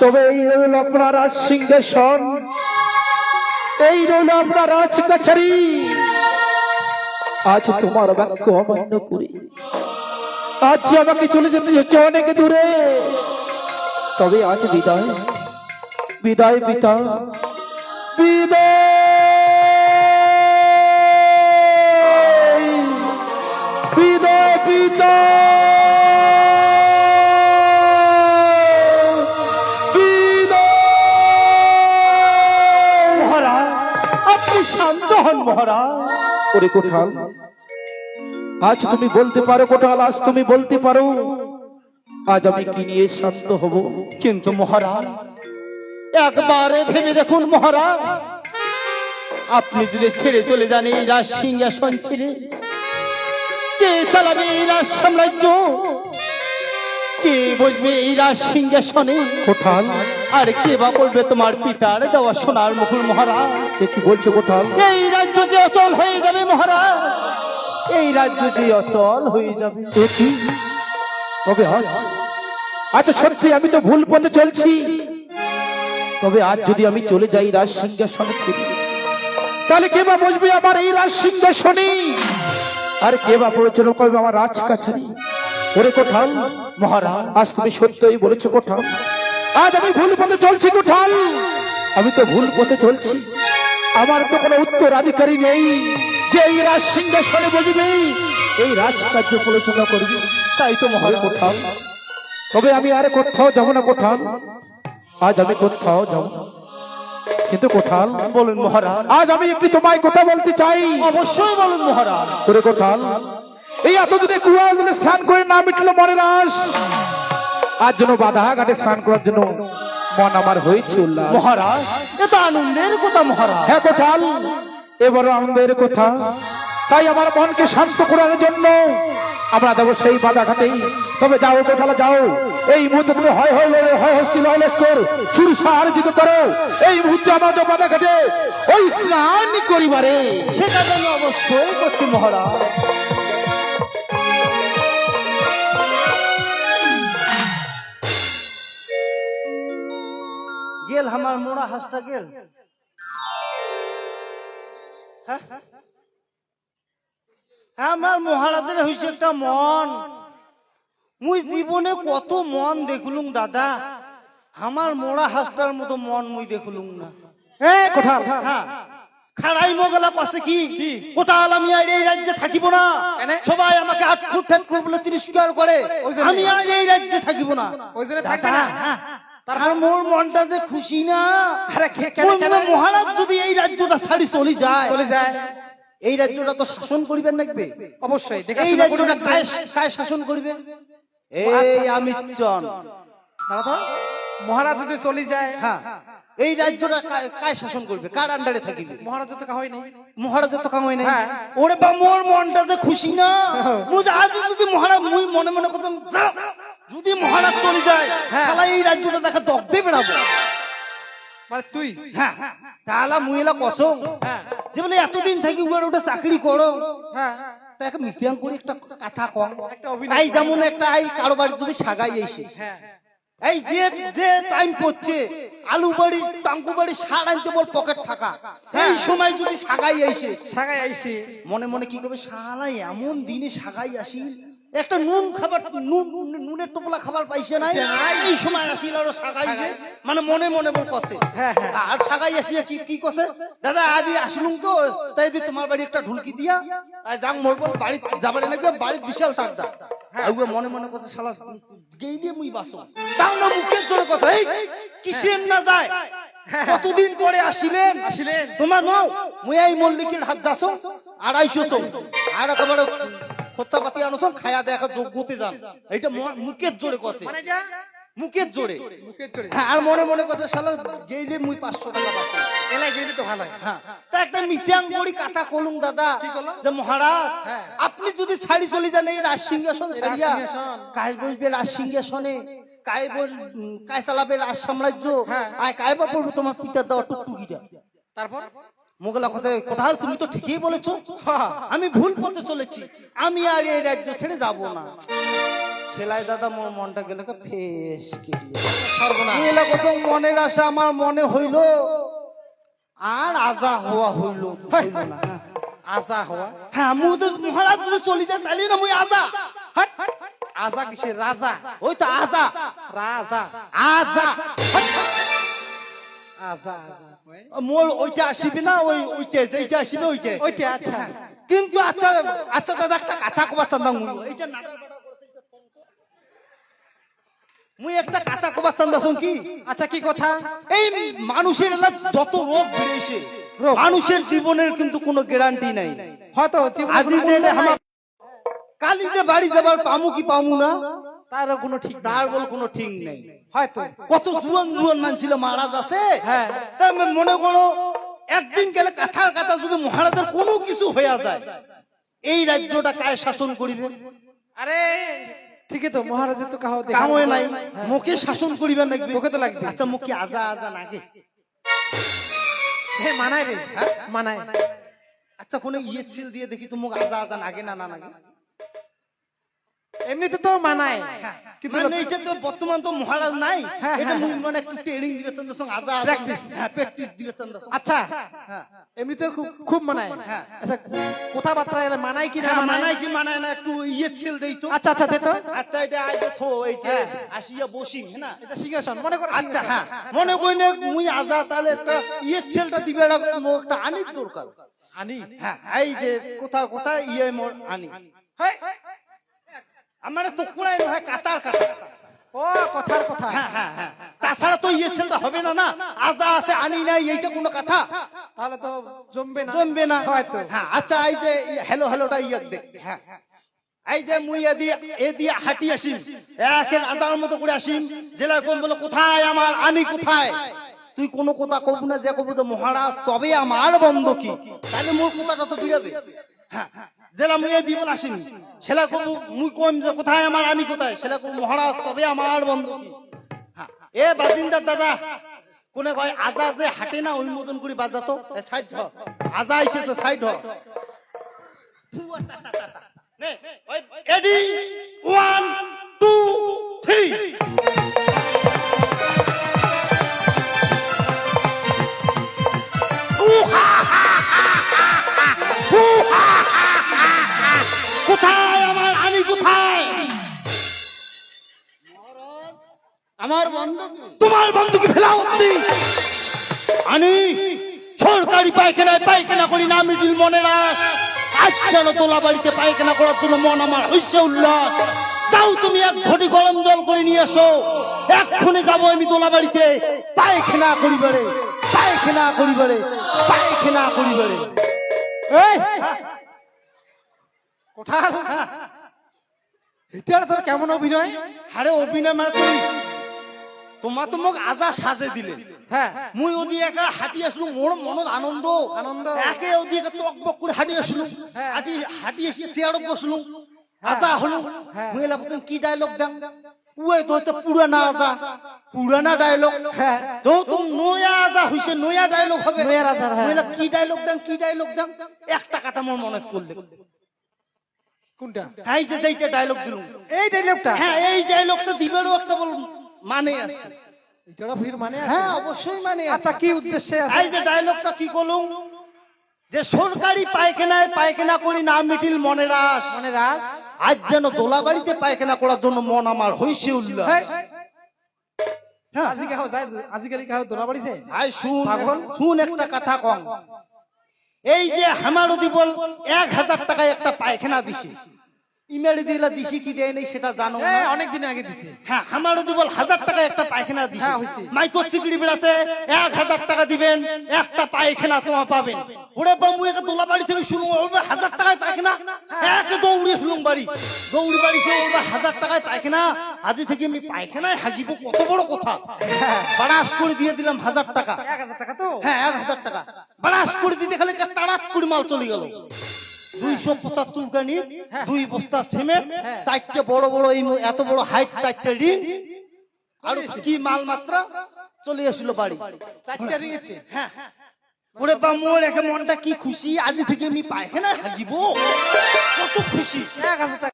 তবে এই রইল আপনার রাজ সিংহাসন, এই রইল আপনার রাজ কাছারি। আজ তোমার বাক্য অমান্য করে আজ আমাকে চলে যেতে হচ্ছে অনেক দূরে। তবে আজ বিদায়, বিদায় পিতা, বিদায়, বিদায় পিতা, বিদায়। মহারাজ আপনি শান্ত হন মহারাজ। ওরে কোঠাল, আজ তুমি বলতে পারো কোঠাল, আজ তুমি বলতে পারো আজ আমি কি নিয়ে শান্ত হব? কিন্তু মহারাজ একবারে ভেবে দেখুন মহারাজ, আপনি যদি ছেড়ে চলে যান এই রাজ সিংহাসন ছেড়ে, কে চালাবে এই রাজ সাম্রাজ্য? কে বসবে এই রাজ সিংহাসনে? কোঠাল, আর কে বা বলবে তোমার পিতার দেওয়া সোনার মুকুল? মহারাজ কি বলছো কোঠাল? এই রাজ্য যে অচল হয়ে যাবে মহারাজ, এই রাজ্য যে অচল হয়ে যাবে। তবে আজ, আচ্ছা সত্যি আমি তো ভুল পথে চলছি। তবে আজ যদি আমি চলে যাই রাজ সিংহাসনে ছেড়ে, তাহলে কে বা বসবে আমার এই রাজ সিংহাসনে? আর কে বা পরিচালনা করবে আমার রাজ কাছারি? ওরে কোঠাল, মহারাজ আজ তুমি সত্যই বলেছো কোঠাল, আজ আমি ভুল পথে চলছি কোঠাল, আমি তো ভুল পথে চলছি। আমার তো কোনো উত্তরাধিকারী নেই যে এই রাজ সিংহাসনে বসবে, এই রাজকার্য পরিচালনা করবে। তাই তো মহারাজ কোঠাল, তবে আমি আর কোথাও যাব না কোঠাল, আজ আমি কোথাও যাব না। কিন্তু কোঠাল, বলুন মহারাজ। আজ আমি একটি তোমায় কথা বলতে চাই। অবশ্যই বলুন মহারাজ। তোরে কোঠাল, এই এতদিনে কুয়া দিনে স্নান করে না মিটলো মনের আশ, আজ যেন বাধা ঘাটে স্নান করার জন্য মন আমার হয়েছে উল্লাস। মহারাজ এটা আনন্দের কথা মহারাজ। হ্যাঁ কোঠাল, এবারও আনন্দের কথা। তাই আমার মনকে শান্ত করার জন্য আমরা দেবো সেই বাধা ঘাটেই। তবে যাও কোঠালা যাও, এই মুহূর্তে তুমি হয় হয় হয় হস্তি লয় লস্কর চুরি সার দিতে করো। এই মুহূর্তে আমার যে বাধা ঘাটে ওই স্নান করিবারে, সেটা আমি অবশ্যই করছি মহারাজ। গেল আমার মোড়া হাঁসটা গেল। হ্যাঁ? আমার মহারাজের হয়েছে একটা মন, মুই জীবনে কত মন দেখলুম দাদা, আমার মোড়া হাঁসটার মতো মন মুই দেখলুম না। কোঠাল হ্যাঁ, খাড়াই মগলা কষে কি কোটাল আমি আর এই রাজ্যে থাকিব না। সবাই আমাকে আট ফুট ফেট বলে তিরস্কার করে, আমি আর এই রাজ্যে থাকিব না। তারপর মোর মনটা যে খুশি না। মহারাজ যদি এই রাজ্যটা ছাড়ি চলে যায়, এই রাজ্যটা তো শাসন করিবেন নাকবে অবশ্যই। এই রাজ্যটা কায় শাসন করিবে? এই আমিরচন মহারাজ যদি চলে যায়, হ্যাঁ, এই রাজ্যটা কায় শাসন করবে? কার আন্ডারে থাকিবে? মহারাজ তো কাহই নাই, মহারাজ তো কাম হয় নাই। ওরে বা মোর মনটা যে খুশি না। মুই আজ যদি মহারাজ, মুই মনে মনে করতাম যদি মহারাজ চলে যায় তাহলে এই রাজ্যটা দেখা দগ্ধে বেড়াবো। মানে তুই? হ্যাঁ, তাহলে মুই এলা কসম যে বলে এতদিন থাকি উয়ার ওটা চাকরি করো, তা একটা মিশিয়াং করে একটা কথা কম, এই যেমন একটা এই কারোবার যদি সাগাই এসে এই যে টাইম করছে আলু বাড়ি টাঙ্কু বাড়ি সার আনতে বল পকেট ফাঁকা, এই সময় যদি সাগাই আইসে মনে মনে কি করবে, শালা এমন দিনে সাগাই আসি একটা নুন খাবার, নুনের টোপলা খাবার পাইছে নাই, এই সময় আসিল আরো সাগাই, মানে মনে মনে বল কষে। আর সাগাই আসিয়া কি কষে, দাদা আজ আসলুম তো তাই দি তোমার বাড়ি একটা ঢুলকি দিয়া যাং মোর বল বাড়ি যাবার নাকি বাড়ি বিশাল তাকদা। মনে মনে কথা শালা গেইলে মুই বাসো, তাও না মুখের জোরে কথা এই কিসের না যায়। কতদিন পরে আসিলেন তোমার নাও, মুই এই মল্লিকের হাত যাসো 250 চৌ আর একেবারে খোঁচা পাতি আনছো খায়া দেখা যোগ্যতে যান, এইটা মুখের জোরে কষে, মুখের জোরে। হ্যাঁ, আর মনে মনে কথা শালা গেইলে মুই 500 টাকা বাসো, এলাই গেইলে তো ভালো। হ্যাঁ, তা একটা মিশিয়াং করি কথা কলুম দাদা যে মহারাজ আপনি যদি ছাড়ি চলে যান এই রাজ সিংহাসন ছাড়িয়া, কায় বসবে রাজ সিংহাসনে, কায় চালাবে রাজ সাম্রাজ্য, আর কায় বা পড়বে তোমার পিতার দেওয়া টুকটুকিটা। তারপর মোগলা কথায় কোথাও তুমি তো ঠিকই বলেছো, আমি ভুল পথে চলেছি, আমি আর এই রাজ্য ছেড়ে যাব না। সেলাই দাদা মোর মনটা গেল ফেস মুইলা কত মনের আশা আমার মনে হইল আর আজা হওয়া হইল না আজা হওয়া হ্যাঁ মুই তো মহারাজ যদি চলে যায় তাহলে না মুই আজা হাট! আজা কিসের রাজা ওই তো আজা রাজা আজা আজা মোর ওইটা আসিবে না ওই ওইটা যেইটা আসিবে ওইটা ওইটা আচ্ছা কিন্তু আচ্ছা আচ্ছা দাদা একটা কথা কবা চান্দাম এইটা মুই একটা কথা কবা চান্দাছং কি আচ্ছা কি কথা এই মানুষের এলা যত রোগ বেড়েছে মানুষের জীবনের কিন্তু কোনো গ্যারান্টি নাই হয়তো জীবনে আজি কোনো যে মূল্য আমার নাই। কালিতে বাড়ি যাবার পামু কি পামু না তারও কোনো ঠিক নাই। তার বল কোনো ঠিক নেই হয়তো কত জুয়ান জুয়ান মান ছিল মহারাজ আছে হ্যাঁ। তা মনে করো একদিন গেলে কাথার কাথা যদি মহারাজের কোনো কিছু হয়ে যায় এই রাজ্যটা কায় শাসন করিবে আরে ঠিকই তো মহারাজের তো কাহো দেখা কামে নাই হ্যাঁ। মুখে শাসন করিবে নাকি তোকে তো লাগবে। আচ্ছা মুখ কি আজা আজা নাগে হ্যাঁ মানায় রে মানায় আচ্ছা কোন ইয়ে ছিল দিয়ে দেখি তো মুখ আজা আজা নাগে না না নাগে এমনিতে তো মানায় কিন্তু মানে এটা তো বর্তমান তো মহারাজ নাই হ্যাঁ, এটা হ্যাঁ, মুখ মানে একটু ট্রেনিং দিবে চন্দ্র সঙ্গে আজা আজা Practice। হ্যাঁ প্র্যাকটিস দিবে চন্দ্র সঙ্গে আচ্ছা হ্যাঁ এমনিতে খুব খুব মানায় হ্যাঁ। আচ্ছা কথাবার্তা এলে মানায় কি না হ্যাঁ, মানায় মানায় কি মানায় না একটু ইয়ে ছিল দেই তো আচ্ছা আচ্ছা দে তো আচ্ছা এটা আজ থো এইটা হ্যাঁ। আসিয়া বসি হ্যাঁ এটা সিংহাসন মনে করো আচ্ছা সিংহাসন। হ্যাঁ মনে করি না মুই আজা তাহলে একটা ইয়ে ছেলটা দিবে একটা আনির দরকার আনি হ্যাঁ এই যে কোথাও কোথাও ইয়ে মোর আনি হেই, আমার তো কুড়াই হয় কাতার কাতার ও কথার কথা হ্যাঁ হ্যাঁ হ্যাঁ তাছাড়া তো ইয়ে ছেলটা হবে না না আজা আছে আনি নাই এইটা কোনো কথা তাহলে তো জমবে না জমবে না হয়তো হ্যাঁ আচ্ছা এই যে হ্যালো হ্যালোটা ইয়ে দেখ হ্যাঁ এই যে মুই এ দিয়ে হাঁটি আসিম একের আদার মতো করে আসিম জেলা কম বলে কোথায় আমার আনি কোথায় তুই কোনো কথা কব না যে কব তো মহারাজ তবে আমার বন্ধ কি তাহলে মোর কথাটা তো বিরাবে হ্যাঁ জেলা মুই দিয়ে বলে আসিম সেলা কব মুই কম যে কোথায় আমার আনি কোথায় সেলা কব মহারাজ তবে আমার বন্ধ কি হ্যাঁ এ বাজিন্দার দাদা কোনে কয় আজা যে হাঁটে না ওই মতন করে বাজাতো সাইড হ আজা এসেছে সাইড হ রেডি 1 2 3 কোথায় আমার আনি কোথায় আমার বন্ধু তোমার বন্ধুকে ফেলাও আনি সরকারি পায়খানা করি না মিডিল মনের আস আজ যেন তোলা বাড়িতে পায়খানা করার জন্য মন আমার হইছে উল্লাস তাও তুমি এক ঘটি গরম জল করে নিয়ে এসো এক্ষুনি যাবো আমি তোলা বাড়িতে পায়খানা করিবারে পায়খানা করিবারে পায়খানা করিবারে এই কোঠাল এটার তোর কেমন অভিনয় আরে অভিনয় মানে তুই তোমার তো মোক আজা সাজে দিলে হ্যাঁ মুই ওদি একা হাঁটি আসলো মোর মনত আনন্দ আনন্দ। একে ওদি একা টকবক করে হাঁটি আসলো হ্যাঁ। হাঁটি এসে চেয়ারত বসলো আজা হলো হ্যাঁ। মুই এলা কত কি ডায়লগ দাম উই তো হচ্ছে পুরানা আজা পুরানা ডায়লগ হ্যাঁ। তো তুমি নয়া আজা হইছে নয়া ডায়লগ হবে নয়া আজা, হ্যাঁ। মুই এলা কি ডায়লগ দাম একটা কথা মোর মনে পড়লে কোনটা এই যে যেইটা ডায়লগ দিলুম এই ডায়লগটা হ্যাঁ এই ডায়লগটা দিবেরও একটা বল মানে আছে এটারও ফির মানে আছে হ্যাঁ অবশ্যই মানে আছে আচ্ছা কি উদ্দেশ্যে আছে এই যে ডায়লগটা কি করলুম যে সরকারি পায়খানায় পায়খানা করি না মিটিল মনের আস মানে রাস আজ যেন দোলা বাড়িতে পায়খানা করার জন্য মন আমার হইছে উল্লাস হেই, হ্যাঁ আজি কাহো যায় আজিকালি কাহো দোলা বাড়ি যায় আই শুন পাগল। শুন একটা কথা কম এই যে হামারুদি বল 1000 টাকায় একটা পায়খানা দিছে ইমেরি দিলা দিছি কি দেয় নাই সেটা জানো না অনেক দিন আগে দিছে হ্যাঁ আমারও দিব 1000 টাকা একটা পায়খানা দিছে হ্যাঁ, হইছে। মাইকো সিকিউরিটি বেড়াছে 1000 টাকা দিবেন একটা পায়খানা তোমা পাবেন ওরে বাবু একা দোলা বাড়ি থেকে শুনো 1000 টাকায় পায়খানা একে দৌড়ি হলুম বাড়ি দৌড়ি বাড়ি সে 1000 টাকায় পায়খানা আজ থেকে আমি পায়খানায় হাগিব কত বড় কথা বাড়াস করে দিয়ে দিলাম 1000 টাকা 1000 টাকা তো হ্যাঁ 1000 টাকা বাড়াস করে দিতে খালি তাড়াত করে মাল চলে গেল 275 গানি 2 বস্তা সিমেন্ট চারটে বড় বড় এই এত বড় হাইট চারটে রিং আর কি মাল মাত্রা চলে আসছিল বাড়ি 4টা রিং আছে হ্যাঁ ওরে বা মোর একে মনটা কি খুশি আজ থেকে আমি পায়খানা হাগিব কত খুশি 1000 টাকা